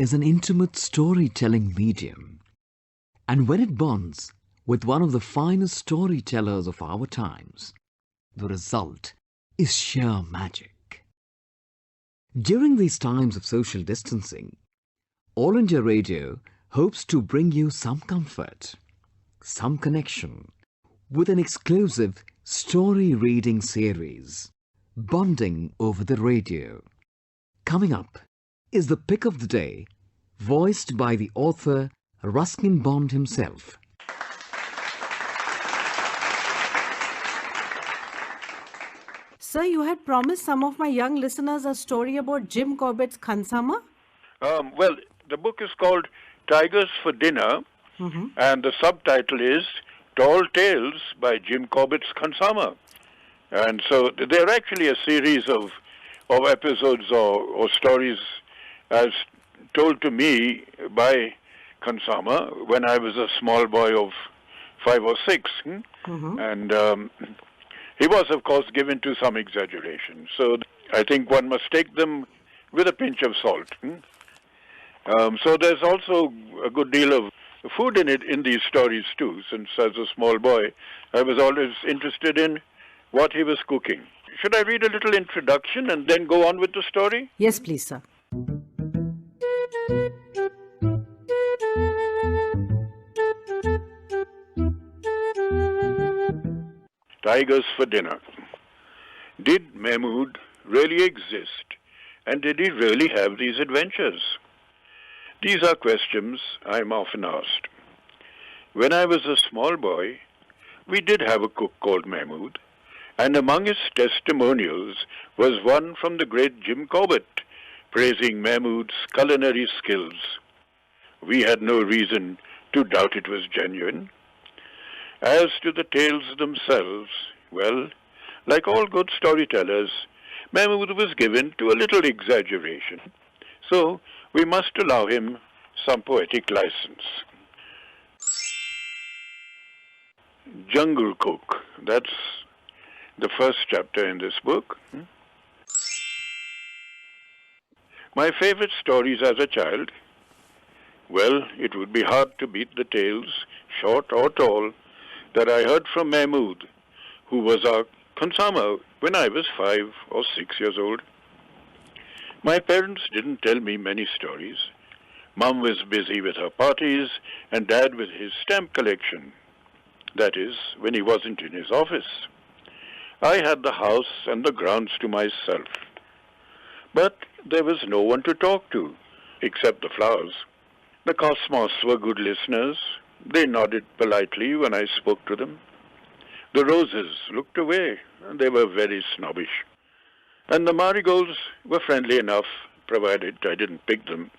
is an intimate storytelling medium, and when it bonds with one of the finest storytellers of our times, the result is sheer magic. During these times of social distancing, All India Radio hopes to bring you some comfort, some connection with an exclusive story reading series, Bonding over the Radio. Coming up is the pick of the day, voiced by the author Ruskin Bond himself. Sir, you had promised some of my young listeners a story about Jim Corbett's Khansama. Well, the book is called Tigers for Dinner, and the subtitle is Tall Tales by Jim Corbett's Khansama. And so they're actually a series of episodes or stories as told to me by Khansama when I was a small boy of 5 or 6. And he was, of course, given to some exaggeration. So I think one must take them with a pinch of salt. So there's also a good deal of food in these stories too, since as a small boy I was always interested in what he was cooking. Should I read a little introduction and then go on with the story? Yes, please, sir. Tigers for Dinner. Did Mahmood really exist? And did he really have these adventures? These are questions I'm often asked. When I was a small boy, we did have a cook called Mahmood, and among his testimonials was one from the great Jim Corbett, praising Mahmood's culinary skills. We had no reason to doubt it was genuine. As to the tales themselves, well, like all good storytellers, Mahmood was given to a little exaggeration, so we must allow him some poetic license. Jungle Cook, that's the first chapter in this book. My favorite stories as a child? Well, it would be hard to beat the tales, short or tall, that I heard from Mahmood, who was our Khansama when I was 5 or 6 years old. My parents didn't tell me many stories. Mum was busy with her parties and Dad with his stamp collection. That is, when he wasn't in his office. I had the house and the grounds to myself. But there was no one to talk to, except the flowers. The cosmos were good listeners. They nodded politely when I spoke to them. The roses looked away, and they were very snobbish. And the marigolds were friendly enough, provided I didn't pick them.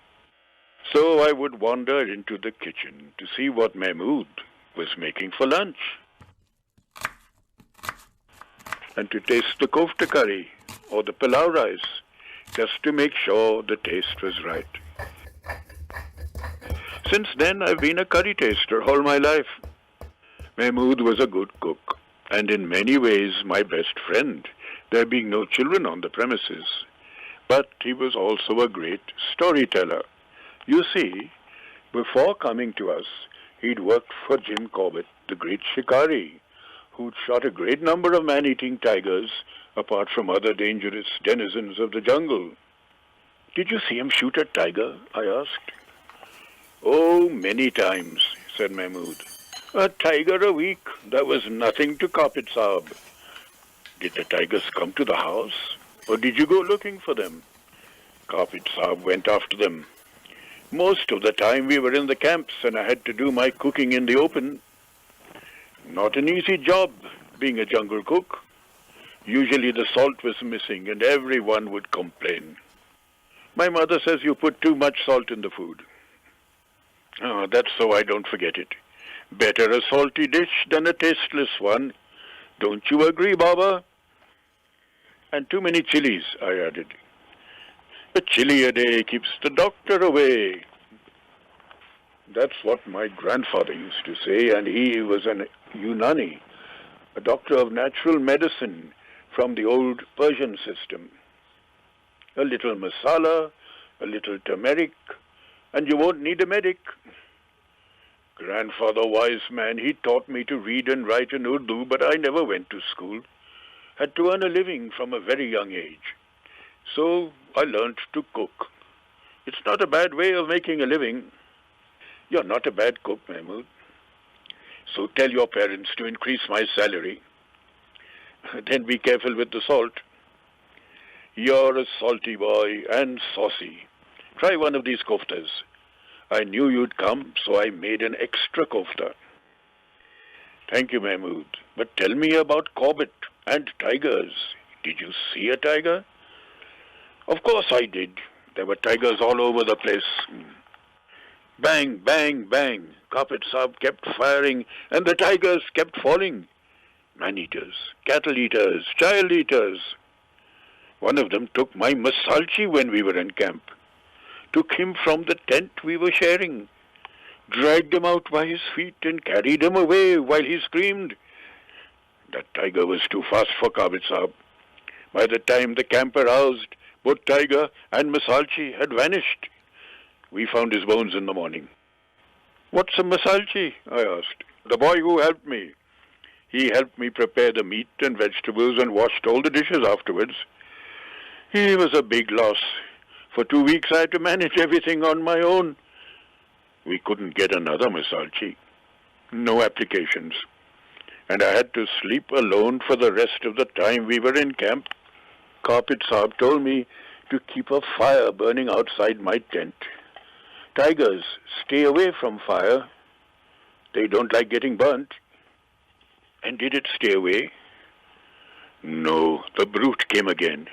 So I would wander into the kitchen to see what Mahmood was making for lunch, and to taste the kofta curry or the pilau rice, just to make sure the taste was right. Since then, I've been a curry taster all my life. Mahmood was a good cook, and in many ways my best friend, there being no children on the premises. But he was also a great storyteller. You see, before coming to us, he'd worked for Jim Corbett, the great shikari, who'd shot a great number of man-eating tigers, apart from other dangerous denizens of the jungle. Did you see him shoot a tiger? I asked. Oh, many times, said Mahmood. A tiger a week, that was nothing to Carpet Saab. Did the tigers come to the house, or did you go looking for them? Carpet Saab went after them. Most of the time we were in the camps and I had to do my cooking in the open. Not an easy job, being a jungle cook. Usually the salt was missing and everyone would complain. My mother says you put too much salt in the food. Oh, that's so I don't forget it. Better a salty dish than a tasteless one. Don't you agree, Baba? And too many chilies, I added. A chili a day keeps the doctor away. That's what my grandfather used to say, and he was an Unani, a doctor of natural medicine from the old Persian system. A little masala, a little turmeric, and you won't need a medic. Grandfather, wise man, he taught me to read and write in Urdu, but I never went to school. Had to earn a living from a very young age. So I learnt to cook. It's not a bad way of making a living. You're not a bad cook, Mahmood. So tell your parents to increase my salary. Then be careful with the salt. You're a salty boy and saucy. Try one of these koftas. I knew you'd come, so I made an extra kofta. Thank you, Mahmood. But tell me about Corbett and tigers. Did you see a tiger? Of course I did. There were tigers all over the place. Bang, bang, bang. Carpet Saab kept firing, and the tigers kept falling. Man-eaters, cattle-eaters, child-eaters. One of them took my masalchi when we were in camp. Took him from the tent we were sharing. Dragged him out by his feet and carried him away while he screamed. That tiger was too fast for Carpet Saab. By the time the camp aroused, both tiger and masalchi had vanished. We found his bones in the morning. What's a masalchi? I asked. The boy who helped me. He helped me prepare the meat and vegetables and washed all the dishes afterwards. He was a big loss. For 2 weeks I had to manage everything on my own. We couldn't get another masalchi. No applications. And I had to sleep alone for the rest of the time we were in camp. Carpet Saab told me to keep a fire burning outside my tent. Tigers stay away from fire. They don't like getting burnt. And did it stay away? No, the brute came again.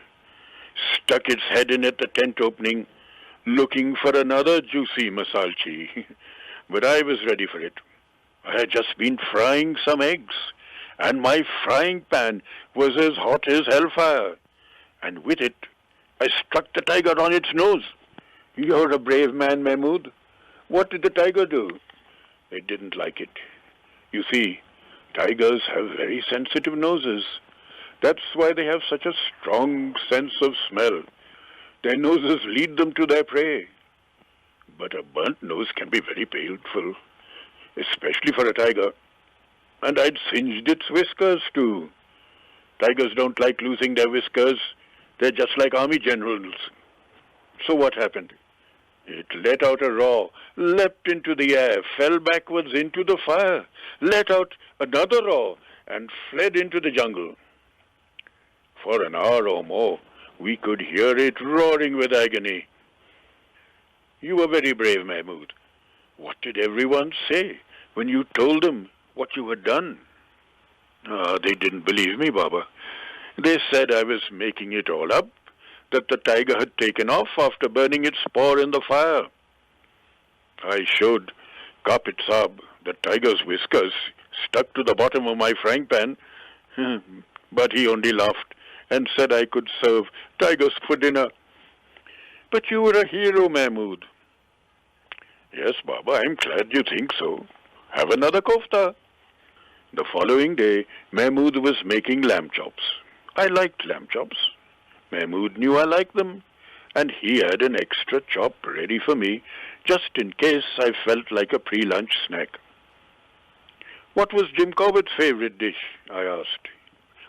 Stuck its head in at the tent opening, looking for another juicy masalchi. But I was ready for it. I had just been frying some eggs, and my frying pan was as hot as hellfire. And with it, I struck the tiger on its nose. You're a brave man, Mahmood. What did the tiger do? It didn't like it. You see, tigers have very sensitive noses. That's why they have such a strong sense of smell. Their noses lead them to their prey. But a burnt nose can be very painful, especially for a tiger. And I'd singed its whiskers too. Tigers don't like losing their whiskers. They're just like army generals. So what happened? It let out a roar, leapt into the air, fell backwards into the fire, let out another roar, and fled into the jungle. For an hour or more, we could hear it roaring with agony. You were very brave, Mahmood. What did everyone say when you told them what you had done? They didn't believe me, Baba. They said I was making it all up, that the tiger had taken off after burning its paw in the fire. I showed Carpet Saab the tiger's whiskers stuck to the bottom of my frying pan, but he only laughed and said I could serve tigers for dinner. But you were a hero, Mahmood. Yes, Baba, I'm glad you think so. Have another kofta. The following day, Mahmood was making lamb chops. I liked lamb chops. Mahmood knew I liked them, and he had an extra chop ready for me, just in case I felt like a pre-lunch snack. What was Jim Corbett's favorite dish? I asked,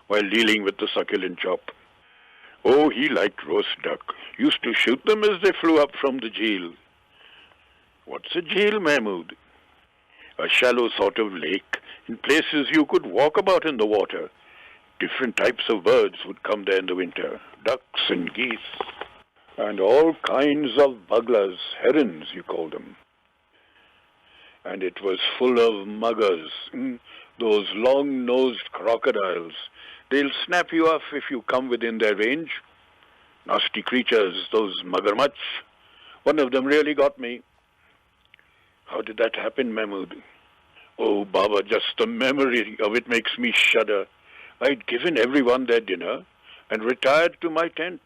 while dealing with the succulent chop. Oh, he liked roast duck. Used to shoot them as they flew up from the jail. What's a jail, Mahmood? A shallow sort of lake, in places you could walk about in the water. Different types of birds would come there in the winter, ducks and geese, and all kinds of buglas, herons you call them. And it was full of muggers, those long-nosed crocodiles. They'll snap you off if you come within their range. Nasty creatures, those muggermuch. One of them really got me. How did that happen, Mahmood? Oh, Baba, just the memory of it makes me shudder. I'd given everyone their dinner and retired to my tent.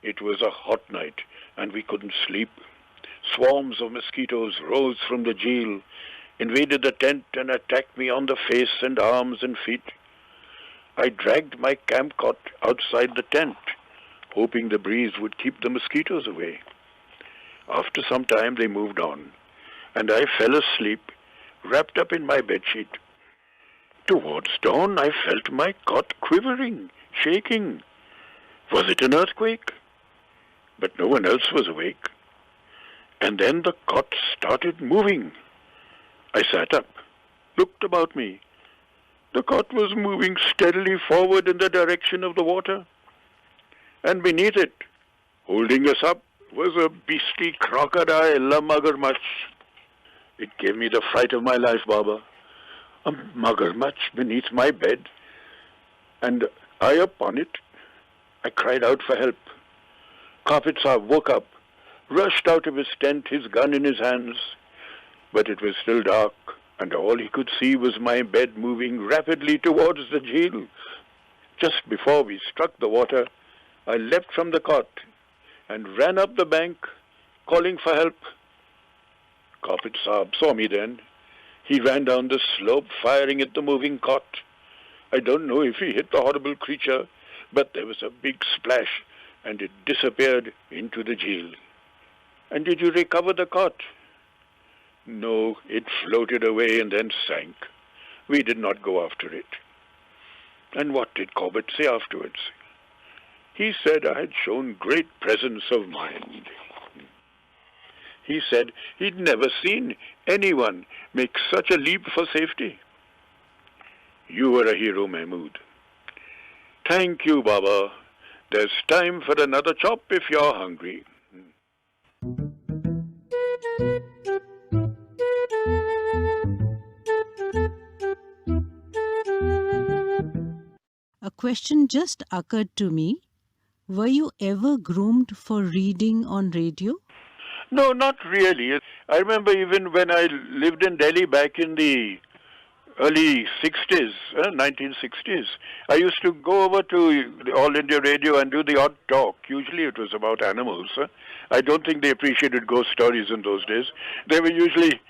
It was a hot night and we couldn't sleep. Swarms of mosquitoes rose from the jail, invaded the tent and attacked me on the face and arms and feet. I dragged my camp cot outside the tent, hoping the breeze would keep the mosquitoes away. After some time they moved on, and I fell asleep, wrapped up in my bedsheet. Towards dawn I felt my cot quivering, shaking. Was it an earthquake? But no one else was awake. And then the cot started moving. I sat up, looked about me. The cot was moving steadily forward in the direction of the water. And beneath it, holding us up, was a beastly crocodile, a magarmach. It gave me the fright of my life, Baba. A magarmach beneath my bed, and I upon it. I cried out for help. Carpet Sahib woke up, rushed out of his tent, his gun in his hands. But it was still dark, and all he could see was my bed moving rapidly towards the jail. Just before we struck the water, I leapt from the cot and ran up the bank, calling for help. Carpet Sahib saw me then. He ran down the slope, firing at the moving cot. I don't know if he hit the horrible creature, but there was a big splash, and it disappeared into the jail. And did you recover the cot? No, it floated away and then sank. We did not go after it. And what did Corbett say afterwards? He said I had shown great presence of mind. He said he'd never seen anyone make such a leap for safety. You were a hero, Mahmood. Thank you, Baba. There's time for another chop if you're hungry. A question just occurred to me. Were you ever groomed for reading on radio? No, not really. I remember even when I lived in Delhi back in the early 60s, 1960s, I used to go over to the All India Radio and do the odd talk. Usually it was about animals. I don't think they appreciated ghost stories in those days. They were usually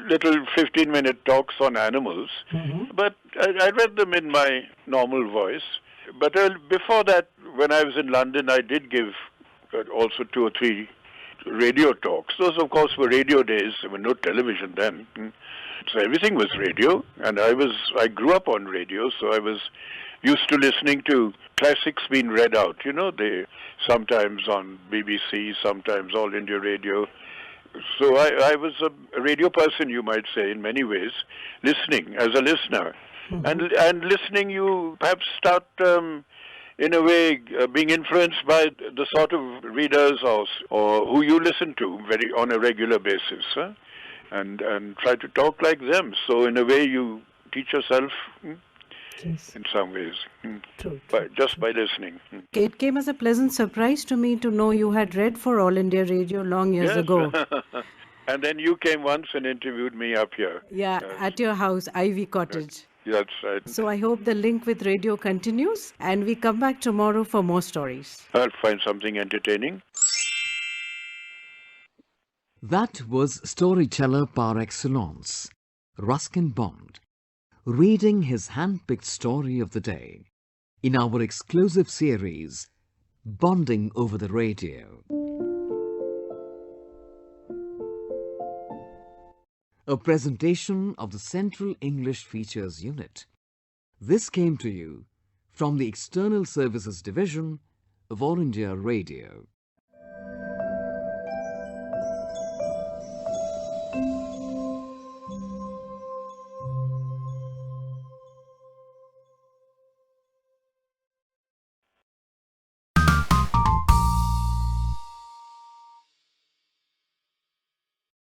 little 15-minute talks on animals, but I read them in my normal voice. But before that, when I was in London, I did give also 2 or 3 radio talks. Those, of course, were radio days. There were no television then. So everything was radio, and I grew up on radio, so I was used to listening to classics being read out. You know, they sometimes on BBC, sometimes All India Radio. So I was a radio person, you might say, in many ways, listening as a listener. And listening, you perhaps start, in a way, being influenced by the sort of readers or who you listen to on a regular basis, and try to talk like them. So in a way, you teach yourself in some ways, just by listening. It came as a pleasant surprise to me to know you had read for All India Radio long years ago. And then you came once and interviewed me up here. Yeah, at your house, Ivy Cottage. That's right. So I hope the link with radio continues and we come back tomorrow for more stories. I'll find something entertaining. That was storyteller par excellence, Ruskin Bond, reading his hand-picked story of the day in our exclusive series, Bonding Over the Radio. A presentation of the Central English Features Unit. This came to you from the External Services Division of All India Radio.